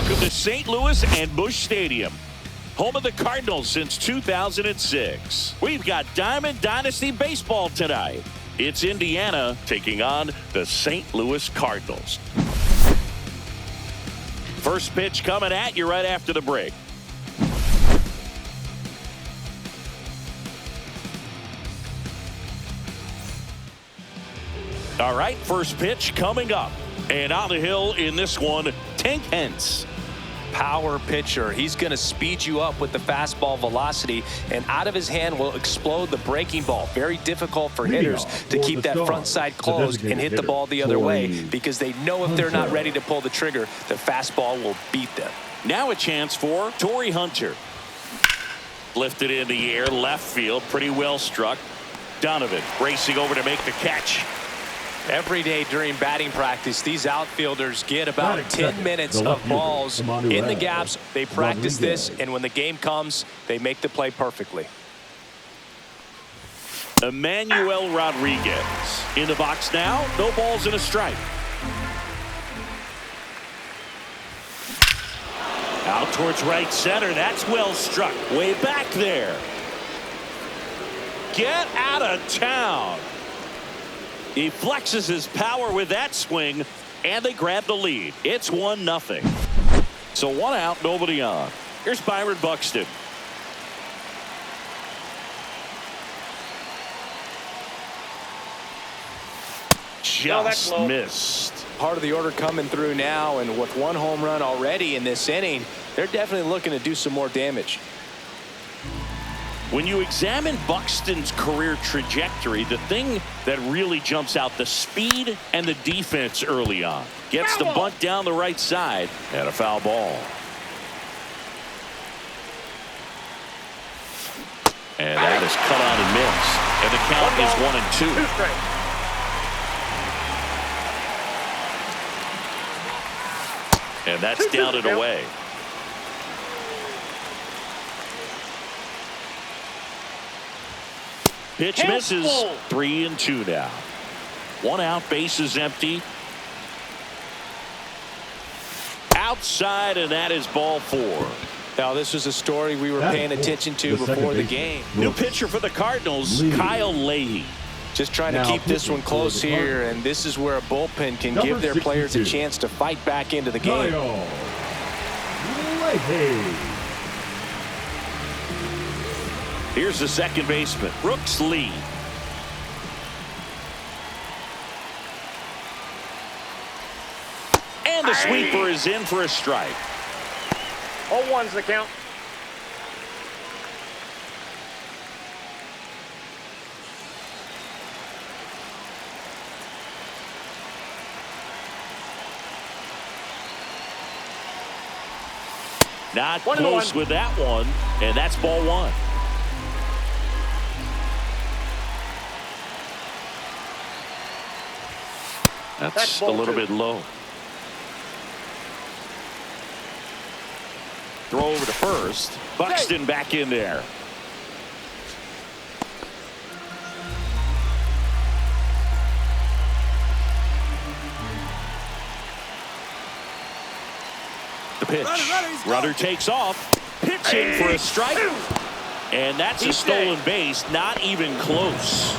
Welcome to St. Louis and Busch Stadium, home of the Cardinals since 2006. We've got Diamond Dynasty Baseball tonight. It's Indiana taking on the St. Louis Cardinals. First pitch coming at you right after the break. All right, first pitch coming up. And on the hill in this one, Tank Hence. Power pitcher. He's going to speed you up with the fastball velocity, and out of his hand will explode the breaking ball. Very difficult for hitters to keep that front side closed and hit the ball the other way, because they know if they're not ready to pull the trigger, the fastball will beat them. Now a chance for Torrey Hunter. Lifted in the air, left field, pretty well struck. Donovan racing over to make the catch. Every day during batting practice, these outfielders get about 10 minutes of balls in the gaps. They practice this, and when the game comes, they make the play perfectly. Emmanuel Rodriguez in the box now. No balls and a strike. Out towards right center. That's well struck. Way back there. Get out of town. He flexes his power with that swing, and they grab the lead. It's 1-0. So one out, nobody on. Here's Byron Buxton. Just missed. Part of the order coming through now, and with one home run already in this inning, they're definitely looking to do some more damage. When you examine Buxton's career trajectory, the thing that really jumps out, the speed and the defense early on. Gets the bunt down the right side, and a foul ball. And that is cut on and missed. And the count is 1-2. And that's down and away. Pitch misses. 3-2 now. One out, base is empty. Outside, and that is ball 4. Now, this was a story we were paying attention to before the game. New pitcher for the Cardinals, Kyle Leahy. Just trying to keep this one close here, and this is where a bullpen can give their players a chance to fight back into the game. Here's the second baseman, Brooks Lee. And the sweeper is in for a strike. 0-1's the count. Not close with that one, and that's ball 1. That's a little bit low. Throw over to first. Buxton back in there. The pitch. Runner takes off. Pitching for a strike. And that's a stolen base. Not even close.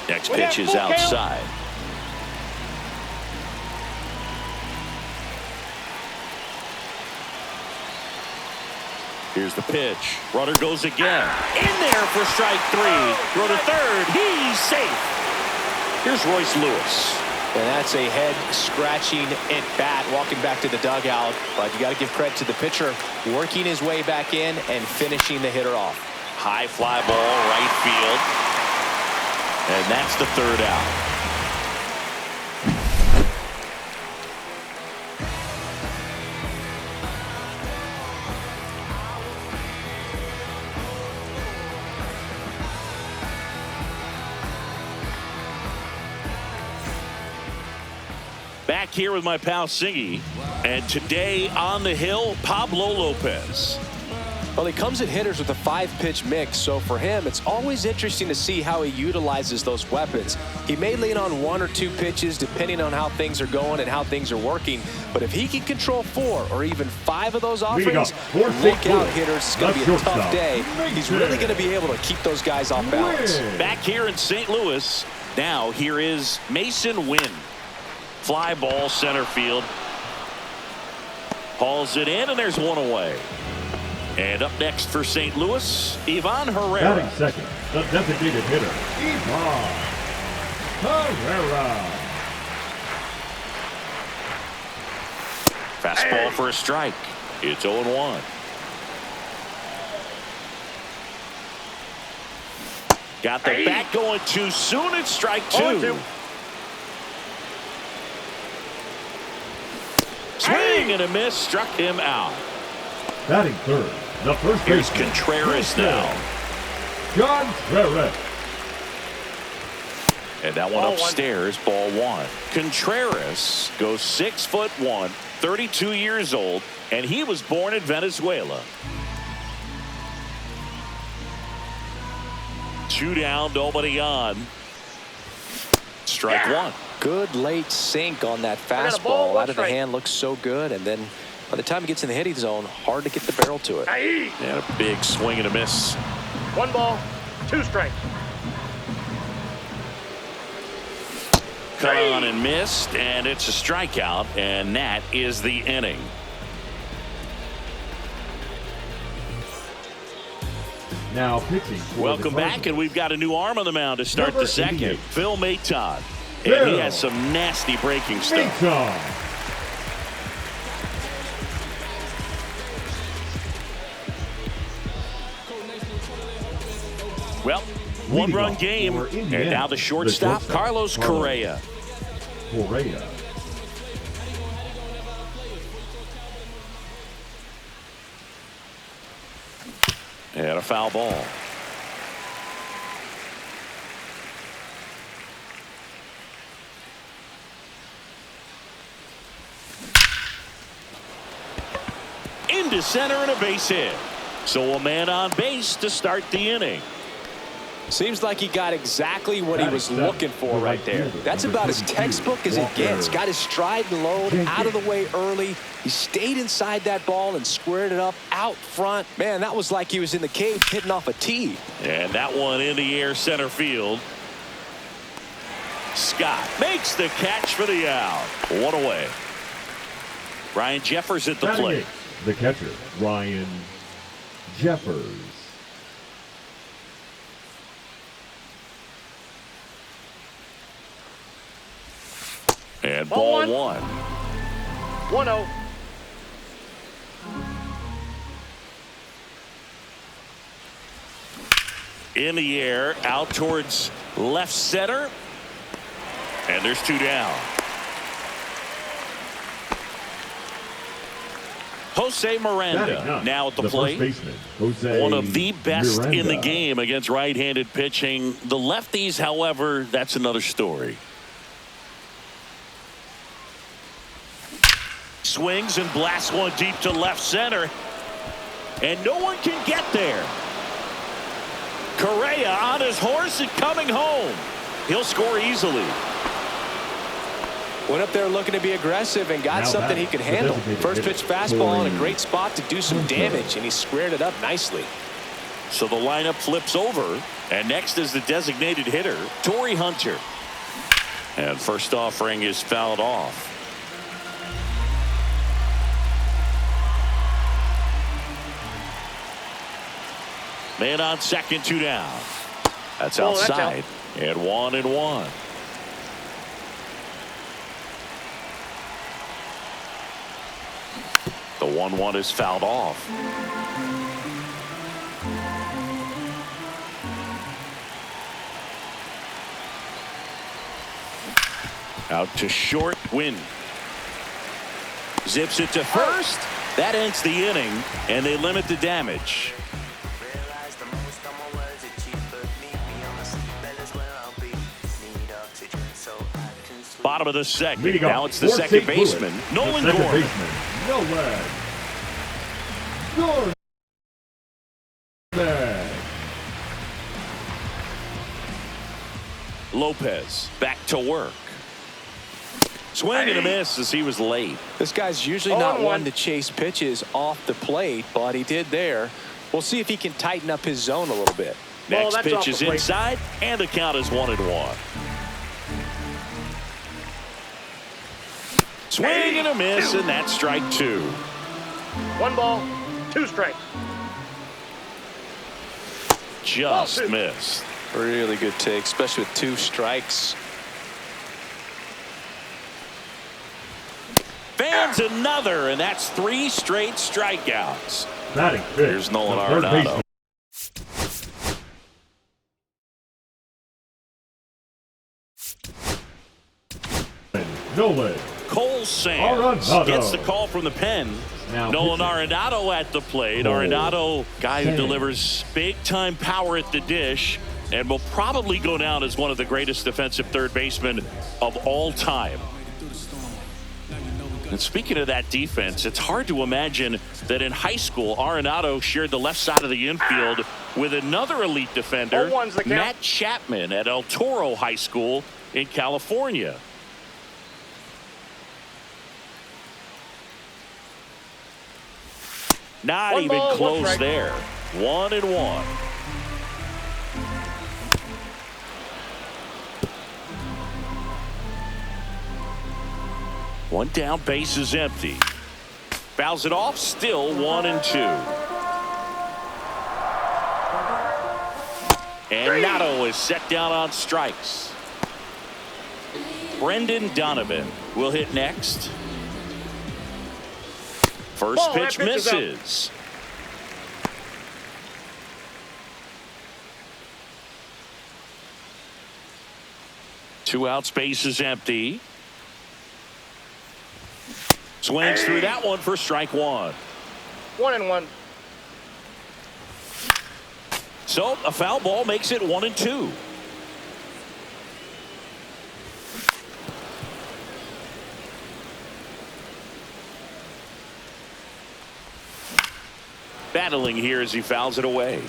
Next pitch is outside. Here's the pitch. Runner goes again. In there for strike 3. Throw to third. He's safe. Here's Royce Lewis. And that's a head-scratching at bat, walking back to the dugout. But you got to give credit to the pitcher, working his way back in and finishing the hitter off. High fly ball, right field. And that's the third out. Back here with my pal Singy. And today on the hill, Pablo Lopez. Well, he comes at hitters with a 5-pitch mix, so for him, it's always interesting to see how he utilizes those weapons. He may lean on 1 or 2 pitches depending on how things are going and how things are working, but if he can control 4 or even 5 of those offerings, look out, hitters. It's going to be a tough day. He's really going to be able to keep those guys off balance. Back here in St. Louis, now here is Mason Wynn. Fly ball center field. Hauls it in, and there's one away. And up next for St. Louis, Ivan Herrera. Batting second, the designated hitter, Ivan Herrera. Fastball for a strike. It's 0-1. Got the bat going too soon. It's strike 2. Swing and a miss. Struck him out. Batting third, the first Here's baseman, Contreras now. Contreras. And that one upstairs, ball 1. Contreras goes 6'1", 32 years old, and he was born in Venezuela. 2 down, nobody on. Strike 1. Good late sink on that fastball. Out of the hand, looks so good, and then by the time he gets in the hitting zone, hard to get the barrel to it. And a big swing and a miss. 1 ball, 2 strikes. Cut on and missed, and it's a strikeout, and that is the inning. Now pitching. Welcome back, and we've got a new arm on the mound to start Number the second. 88. Phil Maton. And he has some nasty breaking stuff. Well, 1-run game, and now the shortstop, Carlos Correa. And a foul ball. Into center and a base hit. So a man on base to start the inning. Seems like he got exactly what he was looking for right there. That's about as textbook as it gets. Got his stride and load out of the way early. He stayed inside that ball and squared it up out front. Man, that was like he was in the cage hitting off a tee. And that one in the air center field. Scott makes the catch for the out. 1 away. Ryan Jeffers at the plate. The catcher, Ryan Jeffers. And ball 1. 1-0. In the air, out towards left center. And there's 2 down. Jose Miranda now at the plate. One of the best in the game against right-handed pitching. The lefties, however, that's another story. Swings and blasts one deep to left center. And no one can get there. Correa on his horse and coming home. He'll score easily. Went up there looking to be aggressive and got something he could handle. First pitch fastball in a great spot to do some damage, and he squared it up nicely. So the lineup flips over, and next is the designated hitter, Torrey Hunter. And first offering is fouled off. Man on second, 2 down. That's outside. And 1-1. The 1-1 is fouled off. Out to short, Win. Zips it to first. That ends the inning, and they limit the damage. Bottom of the second. Now it's the second baseman, Nolan Gorman. Lopez back to work. Swing and a miss as he was late. This guy's usually not one to chase pitches off the plate, but he did there. We'll see if he can tighten up his zone a little bit. Next pitch is inside, and the count is 1-1. Swing and a miss, and that's strike 2. 1 ball, 2 strikes. Just missed. Really good take, especially with 2 strikes. Fans another, and that's 3 straight strikeouts. Batting fifth. Here's Nolan Arenado. Nolan. Cole Sands Arenado gets the call from the pen. Now Nolan pitching. Arenado at the plate. Arenado, guy who delivers big-time power at the dish and will probably go down as one of the greatest defensive third basemen of all time. And speaking of that defense, it's hard to imagine that in high school, Arenado shared the left side of the infield with another elite defender, Matt Chapman at El Toro High School in California. Not even close there. 1-1. One down, base is empty. Fouls it off, still 1-2. And Nato is set down on strikes. Brendan Donovan will hit next. First pitch misses. Two outs, base is empty. Swings through that one for strike 1. 1-1. So a foul ball makes it 1-2. Battling here as he fouls it away.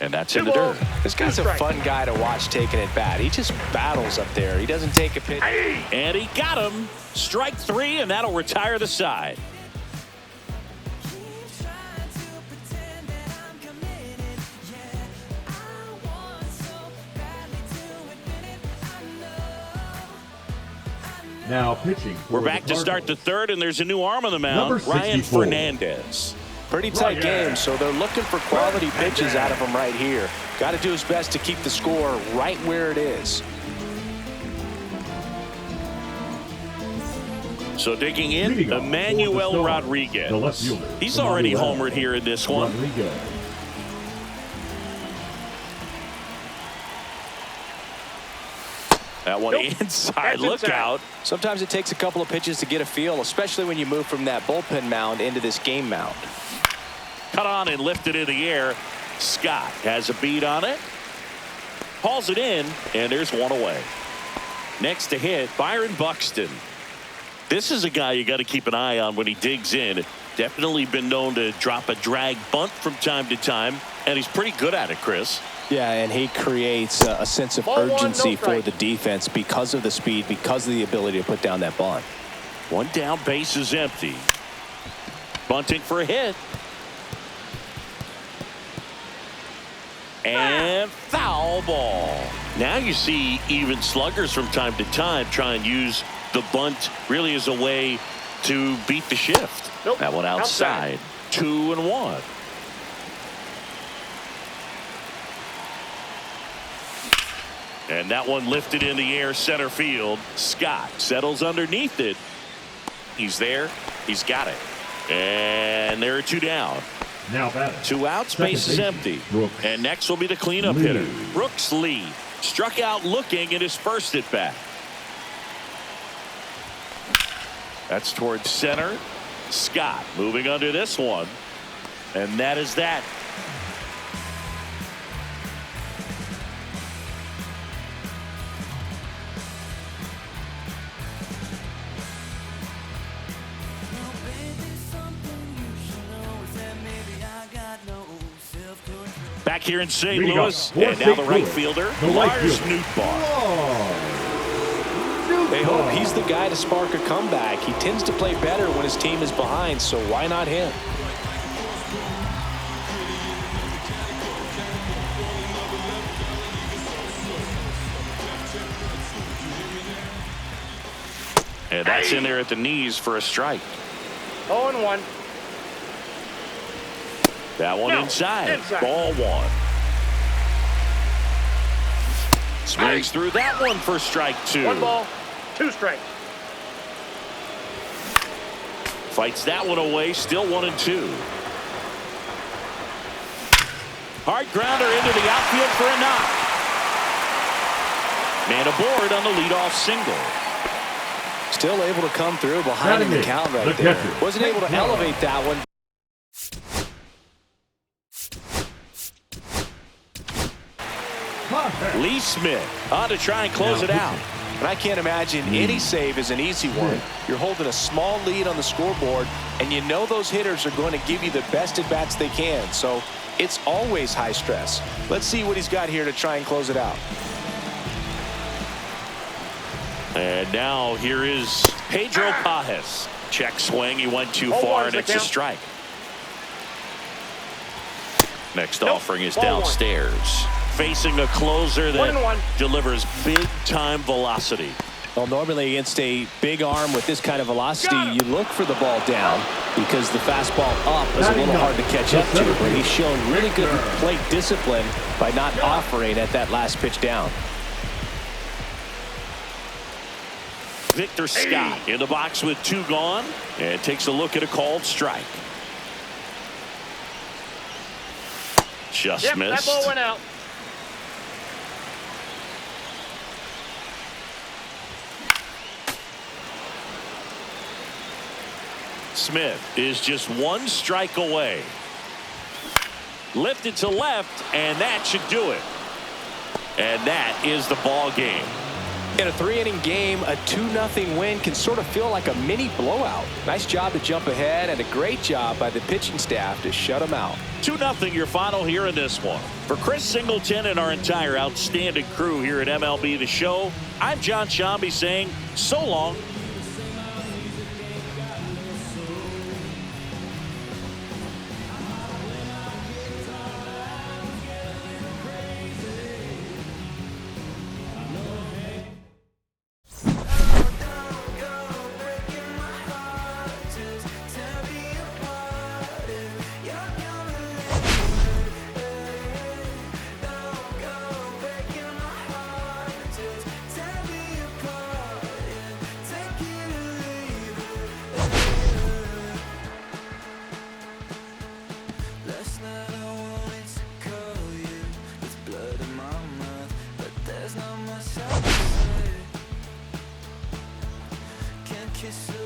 And that's in the dirt. This guy's a fun guy to watch taking at bat. He just battles up there. He doesn't take a pitch. And he got him. Strike 3, and that'll retire the side. Now pitching. We're back to start the third, and there's a new arm on the mound, Ryan Fernandez. Pretty tight game, so they're looking for quality pitches out of him right here. Got to do his best to keep the score right where it is. So digging in, Emmanuel Rodriguez. The left fielder. He's already homered here in this one. Rodriguez. That one inside. Look out. Sometimes it takes a couple of pitches to get a feel, especially when you move from that bullpen mound into this game mound. Cut on and lifted in the air. Scott has a beat on it. Hauls it in, and there's one away. Next to hit, Byron Buxton. This is a guy you got to keep an eye on when he digs in. Definitely been known to drop a drag bunt from time to time, and he's pretty good at it, Chris. Yeah, and he creates a sense of urgency for the defense because of the speed, because of the ability to put down that bunt. One down, base is empty. Bunting for a hit. And foul ball. Now you see even sluggers from time to time try and use the bunt really as a way to beat the shift. That one outside. 2-1. And that one lifted in the air center field. Scott settles underneath it. He's there. He's got it. And there are 2 down. Now batting. 2 outs, base is empty. Brooks. And next will be the cleanup hitter. Brooks Lee struck out looking in his first at bat. That's towards center. Scott moving under this one. And that is that. Back here in St. Leading Louis, off for and now St. the right Louis, fielder, the right Lars fielder. Nootbaar. They hope he's the guy to spark a comeback. He tends to play better when his team is behind, so why not him? And that's in there at the knees for a strike. 0-1. That one No, inside. inside. Ball one. Swings through that one for strike two. 1 ball, 2 strikes. Fights that one away. Still 1-2. Hard grounder into the outfield for a knock. Man aboard on the leadoff single. Still able to come through behind in the count right the there. catcher. Wasn't able to elevate that one. Lee Smith on to try and close it out. And I can't imagine any save is an easy one. You're holding a small lead on the scoreboard, and you know those hitters are going to give you the best at-bats they can. So it's always high stress. Let's see what he's got here to try and close it out. And now here is Pedro Pajes. Check swing. He went too far, and it's a strike. Next offering is downstairs. Facing a closer that delivers big-time velocity. Well, normally against a big arm with this kind of velocity, you look for the ball down because the fastball up is a little hard to catch up to. But he's shown really good plate discipline by not offering at that last pitch down. Victor Scott in the box with 2 gone and takes a look at a called strike. Just missed. That ball went out. Smith is just 1 strike away. Lifted to left, and that should do it. And that is the ball game. In a 3-inning game, a 2-0 win can sort of feel like a mini blowout. Nice job to jump ahead, and a great job by the pitching staff to shut them out. 2-0 your final here in this one. For Chris Singleton and our entire outstanding crew here at MLB The Show, I'm John Shambi saying so long. Kiss